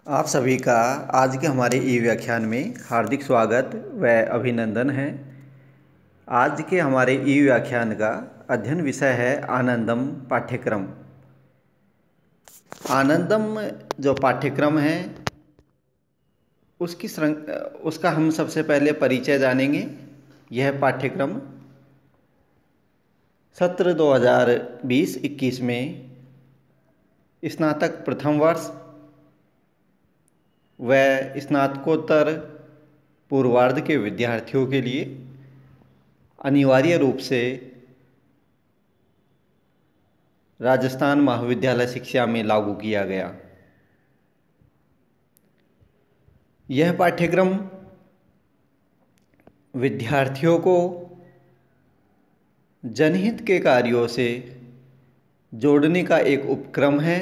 आप सभी का आज के हमारे ई व्याख्यान में हार्दिक स्वागत व अभिनंदन है। आज के हमारे ई व्याख्यान का अध्ययन विषय है आनंदम पाठ्यक्रम। आनंदम जो पाठ्यक्रम है उसका हम सबसे पहले परिचय जानेंगे। यह पाठ्यक्रम सत्र 2020-21 में स्नातक प्रथम वर्ष व स्नातकोत्तर पूर्वार्ध के विद्यार्थियों के लिए अनिवार्य रूप से राजस्थान महाविद्यालय शिक्षा में लागू किया गया। यह पाठ्यक्रम विद्यार्थियों को जनहित के कार्यों से जोड़ने का एक उपक्रम है।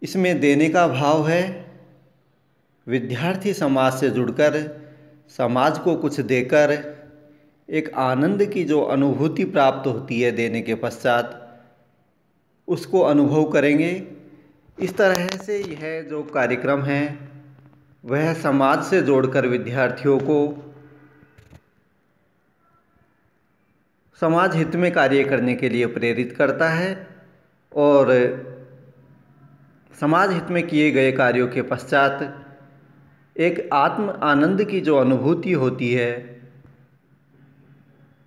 इसमें देने का भाव है विद्यार्थी समाज से जुड़कर समाज को कुछ देकर एक आनंद की जो अनुभूति प्राप्त होती है देने के पश्चात उसको अनुभव करेंगे। इस तरह से यह जो कार्यक्रम है वह समाज से जोड़कर विद्यार्थियों को समाज हित में कार्य करने के लिए प्रेरित करता है और समाज हित में किए गए कार्यों के पश्चात एक आत्म आनंद की जो अनुभूति होती है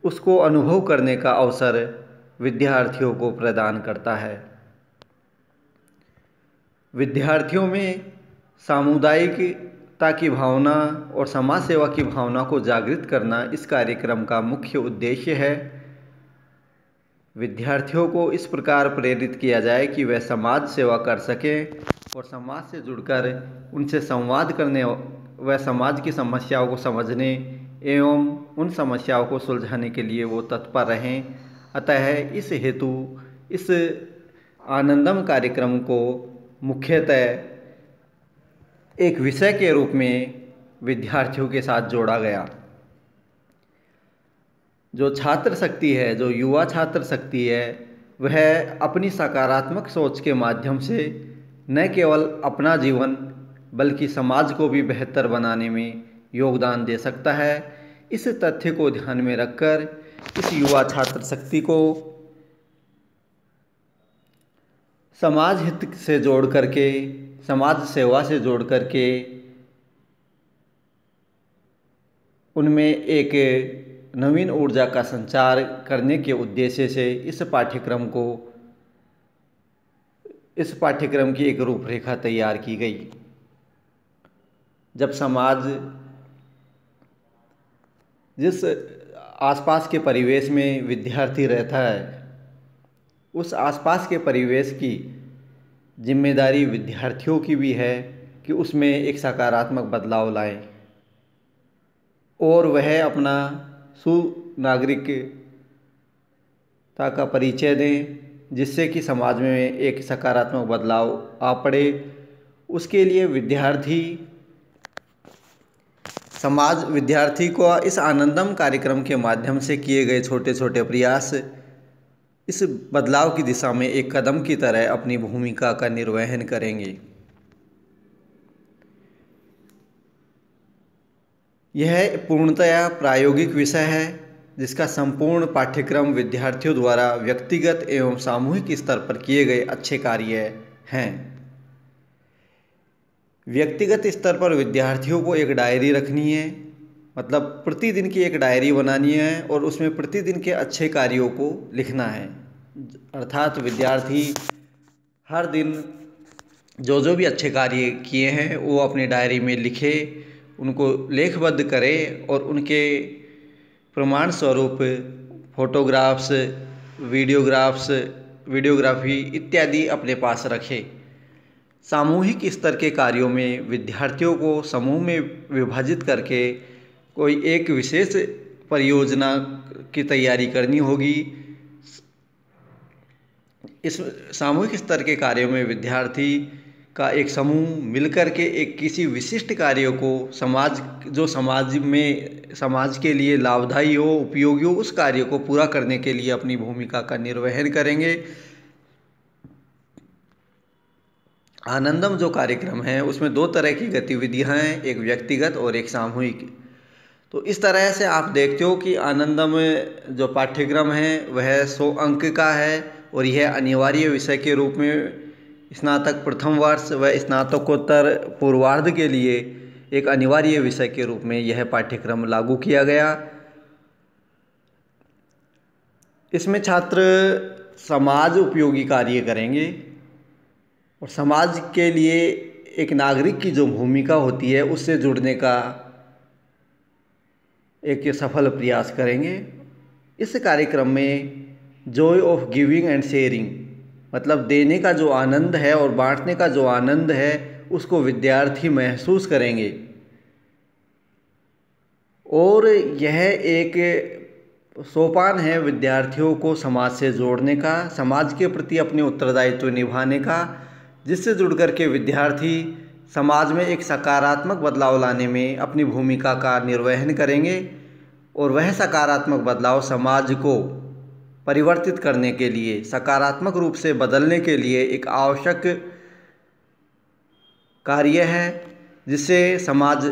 उसको अनुभव करने का अवसर विद्यार्थियों को प्रदान करता है। विद्यार्थियों में सामुदायिकता की भावना और समाज सेवा की भावना को जागृत करना इस कार्यक्रम का मुख्य उद्देश्य है। विद्यार्थियों को इस प्रकार प्रेरित किया जाए कि वह समाज सेवा कर सकें और समाज से जुड़कर उनसे संवाद करने व समाज की समस्याओं को समझने एवं उन समस्याओं को सुलझाने के लिए वो तत्पर रहें। अतः इस हेतु इस आनंदम कार्यक्रम को मुख्यतः एक विषय के रूप में विद्यार्थियों के साथ जोड़ा गया। जो छात्र शक्ति है, जो युवा छात्र शक्ति है, वह अपनी सकारात्मक सोच के माध्यम से न केवल अपना जीवन बल्कि समाज को भी बेहतर बनाने में योगदान दे सकता है। इस तथ्य को ध्यान में रखकर इस युवा छात्र शक्ति को समाज हित से जोड़ करके, समाज सेवा से जोड़ करके उनमें एक नवीन ऊर्जा का संचार करने के उद्देश्य से इस पाठ्यक्रम की एक रूपरेखा तैयार की गई। जब समाज जिस आसपास के परिवेश में विद्यार्थी रहता है उस आसपास के परिवेश की जिम्मेदारी विद्यार्थियों की भी है कि उसमें एक सकारात्मक बदलाव लाएं और वह अपना सुनागरिकता का परिचय दें जिससे कि समाज में एक सकारात्मक बदलाव आ पड़े। उसके लिए विद्यार्थी को इस आनंदम कार्यक्रम के माध्यम से किए गए छोटे छोटे प्रयास इस बदलाव की दिशा में एक कदम की तरह अपनी भूमिका का निर्वहन करेंगे। यह पूर्णतया प्रायोगिक विषय है जिसका संपूर्ण पाठ्यक्रम विद्यार्थियों द्वारा व्यक्तिगत एवं सामूहिक स्तर पर किए गए अच्छे कार्य हैं। व्यक्तिगत स्तर पर विद्यार्थियों को एक डायरी रखनी है, मतलब प्रतिदिन की एक डायरी बनानी है और उसमें प्रतिदिन के अच्छे कार्यों को लिखना है। अर्थात विद्यार्थी हर दिन जो भी अच्छे कार्य किए हैं वो अपनी डायरी में लिखे, उनको लेखबद्ध करें और उनके प्रमाण स्वरूप फोटोग्राफ्स, वीडियोग्राफी इत्यादि अपने पास रखें। सामूहिक स्तर के कार्यों में विद्यार्थियों को समूह में विभाजित करके कोई एक विशेष परियोजना की तैयारी करनी होगी। इस सामूहिक स्तर के कार्यों में विद्यार्थी का एक समूह मिलकर के एक किसी विशिष्ट कार्य को समाज के लिए लाभदायी हो, उपयोगी हो, उस कार्य को पूरा करने के लिए अपनी भूमिका का निर्वहन करेंगे। आनंदम जो कार्यक्रम है उसमें दो तरह की गतिविधियां हैं, एक व्यक्तिगत और एक सामूहिक। तो इस तरह से आप देखते हो कि आनंदम जो पाठ्यक्रम है वह 100 अंक का है और यह अनिवार्य विषय के रूप में स्नातक प्रथम वर्ष व स्नातकोत्तर पूर्वार्ध के लिए एक अनिवार्य विषय के रूप में यह पाठ्यक्रम लागू किया गया। इसमें छात्र समाज उपयोगी कार्य करेंगे और समाज के लिए एक नागरिक की जो भूमिका होती है उससे जुड़ने का एक सफल प्रयास करेंगे। इस कार्यक्रम में Joy of giving and sharing मतलब देने का जो आनंद है और बांटने का जो आनंद है उसको विद्यार्थी महसूस करेंगे और यह एक सोपान है विद्यार्थियों को समाज से जोड़ने का, समाज के प्रति अपने उत्तरदायित्व निभाने का, जिससे जुड़ कर के विद्यार्थी समाज में एक सकारात्मक बदलाव लाने में अपनी भूमिका का निर्वहन करेंगे और वह सकारात्मक बदलाव समाज को परिवर्तित करने के लिए, सकारात्मक रूप से बदलने के लिए एक आवश्यक कार्य है, जिससे समाज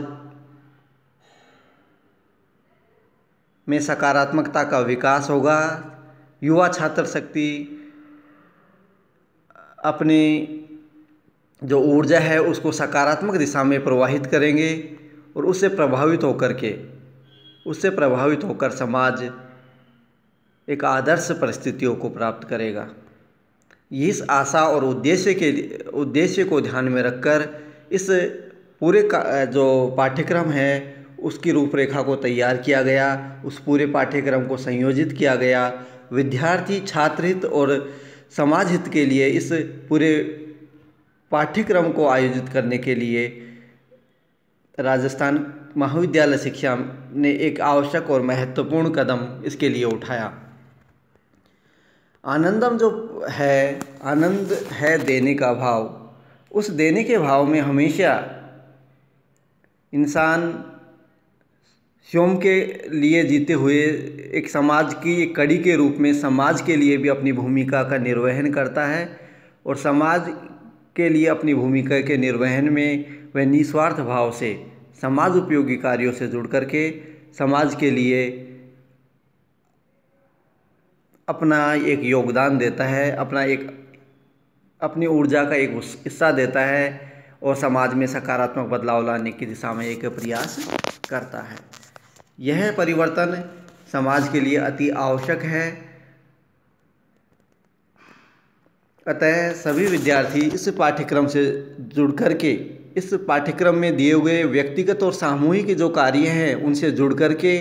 में सकारात्मकता का विकास होगा। युवा छात्र शक्ति अपनी जो ऊर्जा है उसको सकारात्मक दिशा में प्रवाहित करेंगे और उससे प्रभावित होकर समाज एक आदर्श परिस्थितियों को प्राप्त करेगा। इस आशा और उद्देश्य को ध्यान में रखकर इस पूरे का जो पाठ्यक्रम है उसकी रूपरेखा को तैयार किया गया, उस पूरे पाठ्यक्रम को संयोजित किया गया। विद्यार्थी छात्र हित और समाज हित के लिए इस पूरे पाठ्यक्रम को आयोजित करने के लिए राजस्थान महाविद्यालय शिक्षा ने एक आवश्यक और महत्वपूर्ण कदम इसके लिए उठाया। आनंदम जो है, आनंद है देने का भाव। उस देने के भाव में हमेशा इंसान स्वयं के लिए जीते हुए एक समाज की एक कड़ी के रूप में समाज के लिए भी अपनी भूमिका का निर्वहन करता है और समाज के लिए अपनी भूमिका के निर्वहन में वह निस्वार्थ भाव से समाज उपयोगी कार्यों से जुड़ करके समाज के लिए अपना एक योगदान देता है, अपनी ऊर्जा का एक हिस्सा देता है और समाज में सकारात्मक बदलाव लाने की दिशा में एक प्रयास करता है। यह परिवर्तन समाज के लिए अति आवश्यक है। अतः सभी विद्यार्थी इस पाठ्यक्रम से जुड़ कर के इस पाठ्यक्रम में दिए हुए व्यक्तिगत और सामूहिक जो कार्य हैं उनसे जुड़ कर के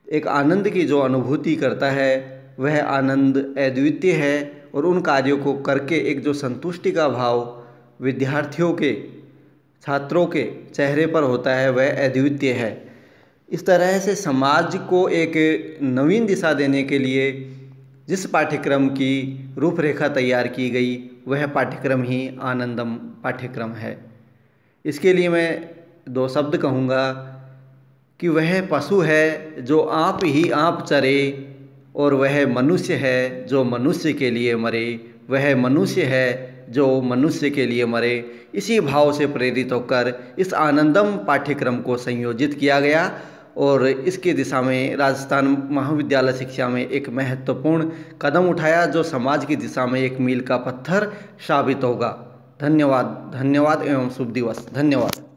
एक आनंद की जो अनुभूति करता है वह आनंद अद्वितीय है और उन कार्यों को करके एक जो संतुष्टि का भाव विद्यार्थियों के, छात्रों के चेहरे पर होता है वह अद्वितीय है। इस तरह से समाज को एक नवीन दिशा देने के लिए जिस पाठ्यक्रम की रूपरेखा तैयार की गई वह पाठ्यक्रम ही आनंदम पाठ्यक्रम है। इसके लिए मैं दो शब्द कहूँगा कि वह पशु है जो आप ही आप चरे और वह मनुष्य है जो मनुष्य के लिए मरे, वह मनुष्य है जो मनुष्य के लिए मरे। इसी भाव से प्रेरित होकर इस आनंदम पाठ्यक्रम को संयोजित किया गया और इसकी दिशा में राजस्थान महाविद्यालय शिक्षा में एक महत्वपूर्ण कदम उठाया जो समाज की दिशा में एक मील का पत्थर साबित होगा। धन्यवाद एवं शुभ दिवस। धन्यवाद।